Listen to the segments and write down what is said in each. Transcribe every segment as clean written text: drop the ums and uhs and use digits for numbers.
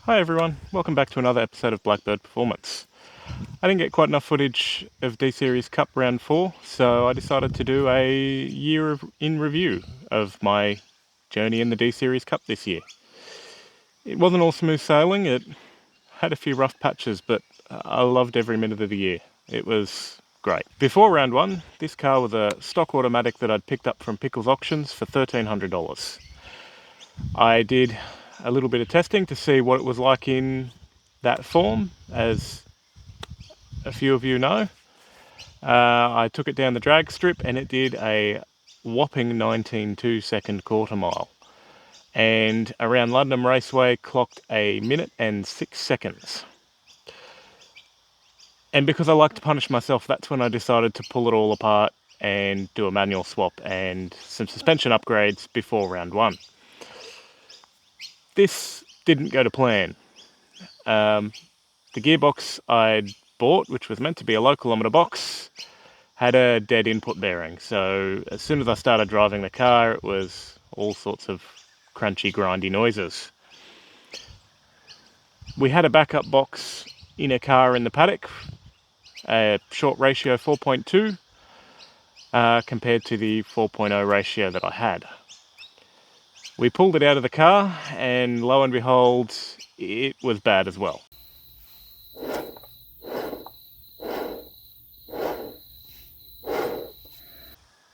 Hi everyone, welcome back to another episode of Blackbird Performance. I didn't get quite enough footage of D-Series Cup Round 4, so I decided to do a year in review of my journey in the D-Series Cup this year. It wasn't all smooth sailing, it had a few rough patches, but I loved every minute of the year. It was great. Before round 1, this car was a stock automatic that I'd picked up from Pickles Auctions for $1,300. I did a little bit of testing to see what it was like in that form, as a few of you know. I took it down the drag strip and it did a whopping 19.2 second quarter mile. And around London Raceway clocked 1 minute and 6 seconds. And because I like to punish myself, that's when I decided to pull it all apart and do a manual swap and some suspension upgrades before round 1. This didn't go to plan. The gearbox I'd bought, which was meant to be a low kilometre box, had a dead input bearing. So as soon as I started driving the car, it was all sorts of crunchy, grindy noises. We had a backup box in a car in the paddock, a short ratio 4.2 compared to the 4.0 ratio that I had. We pulled it out of the car and lo and behold, it was bad as well.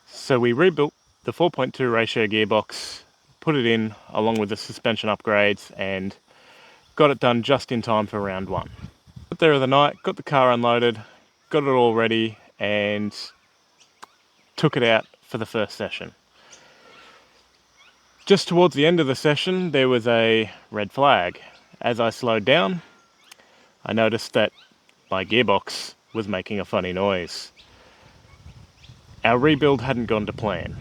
So we rebuilt the 4.2 ratio gearbox, put it in along with the suspension upgrades, and got it done just in time for round 1. Got there the night, got the car unloaded, got it all ready, and took it out for the first session. Just towards the end of the session, there was a red flag. As I slowed down, I noticed that my gearbox was making a funny noise. Our rebuild hadn't gone to plan.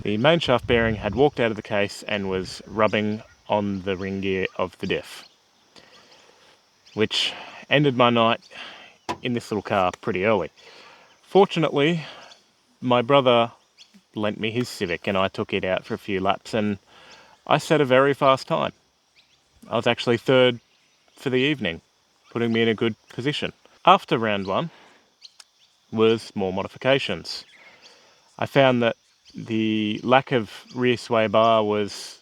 The main shaft bearing had walked out of the case and was rubbing on the ring gear of the diff, which ended my night in this little car pretty early. Fortunately, my brother lent me his Civic and I took it out for a few laps and I set a very fast time. I was actually third for the evening, putting me in a good position. After round 1 was more modifications. I found that the lack of rear sway bar was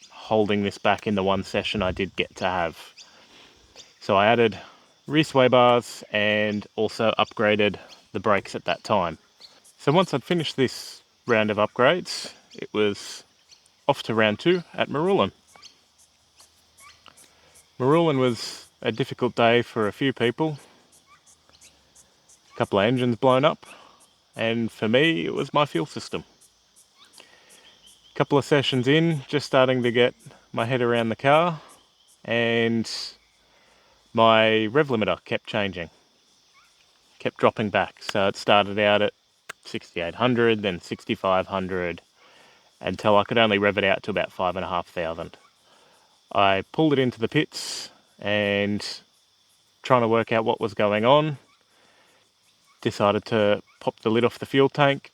holding this back in the one session I did get to have. So I added rear sway bars and also upgraded the brakes at that time. So once I'd finished this round of upgrades, it was off to round 2 at Marulan. Marulan was a difficult day for a few people. A couple of engines blown up, and for me it was my fuel system. A couple of sessions in, just starting to get my head around the car, and my rev limiter kept changing, kept dropping back. So it started out at 6,800, then 6,500, until I could only rev it out to about 5,500. I pulled it into the pits and, trying to work out what was going on, decided to pop the lid off the fuel tank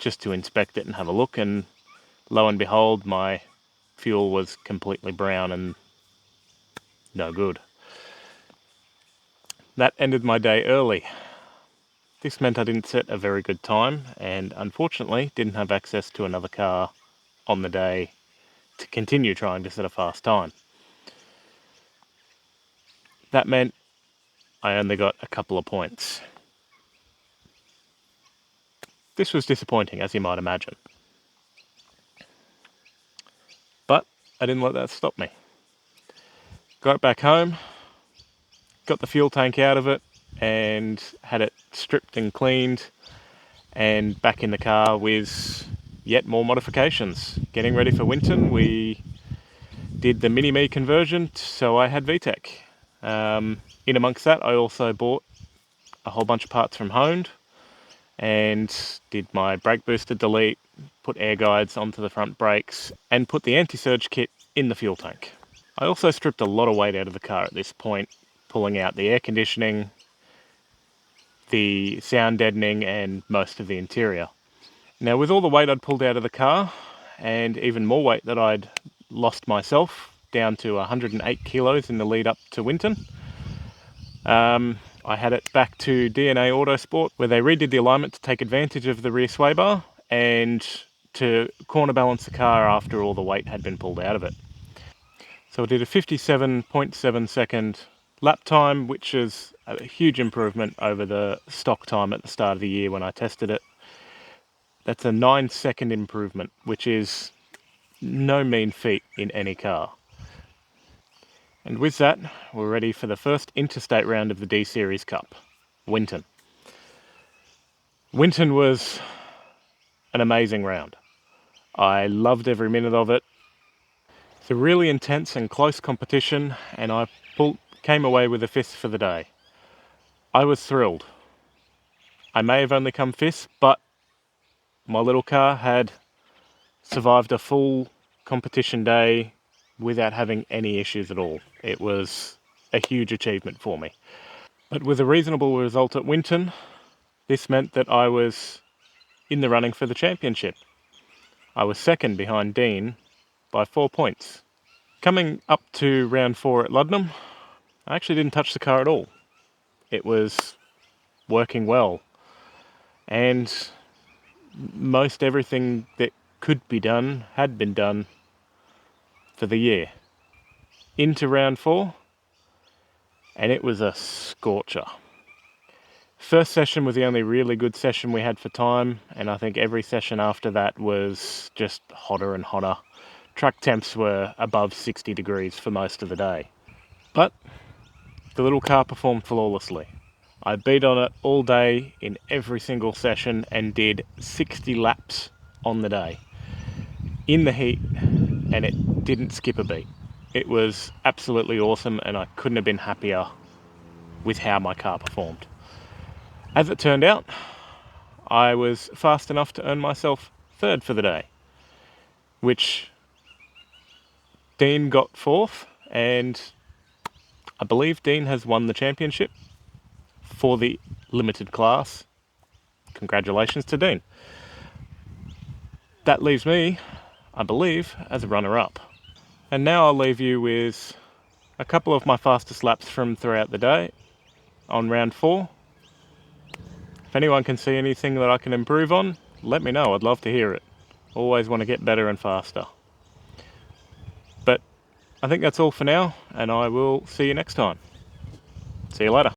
just to inspect it and have a look, and lo and behold, my fuel was completely brown and no good. That ended my day early. This meant I didn't set a very good time and unfortunately didn't have access to another car on the day to continue trying to set a fast time. That meant I only got a couple of points. This was disappointing, as you might imagine. But I didn't let that stop me. Got back home, got the fuel tank out of it and had it stripped and cleaned, and back in the car with yet more modifications. Getting ready for Winton, we did the Mini-Me conversion, so I had VTEC. In amongst that, I also bought a whole bunch of parts from Honed and did my brake booster delete, put air guides onto the front brakes, and put the anti-surge kit in the fuel tank. I also stripped a lot of weight out of the car at this point, pulling out the air conditioning, the sound deadening, and most of the interior. Now, with all the weight I'd pulled out of the car, and even more weight that I'd lost myself down to 108 kilos in the lead up to Winton. I had it back to DNA Autosport, where they redid the alignment to take advantage of the rear sway bar and to corner balance the car after all the weight had been pulled out of it. So I did a 57.7 second lap time, which is a huge improvement over the stock time at the start of the year when I tested it. That's a 9-second improvement, which is no mean feat in any car. And with that, we're ready for the first interstate round of the D-Series Cup, Winton. Winton was an amazing round. I loved every minute of it. It's a really intense and close competition, and I came away with a fifth for the day. I was thrilled. I may have only come fifth, but my little car had survived a full competition day without having any issues at all. It was a huge achievement for me. But with a reasonable result at Winton, this meant that I was in the running for the championship. I was second behind Dean by 4 points. Coming up to round 4 at Luddenham, I actually didn't touch the car at all. It was working well, and most everything that could be done had been done for the year. Into round 4, and it was a scorcher. First session was the only really good session we had for time, and I think every session after that was just hotter and hotter. Track temps were above 60 degrees for most of the day. But the little car performed flawlessly. I beat on it all day in every single session and did 60 laps on the day in the heat, and it didn't skip a beat. It was absolutely awesome, and I couldn't have been happier with how my car performed. As it turned out, I was fast enough to earn myself third for the day, which Dean got fourth, and I believe Dean has won the championship for the limited class. Congratulations to Dean. That leaves me, I believe, as a runner-up. And now I'll leave you with a couple of my fastest laps from throughout the day on round 4. If anyone can see anything that I can improve on, let me know. I'd love to hear it. Always want to get better and faster. But I think that's all for now, and I will see you next time. See you later.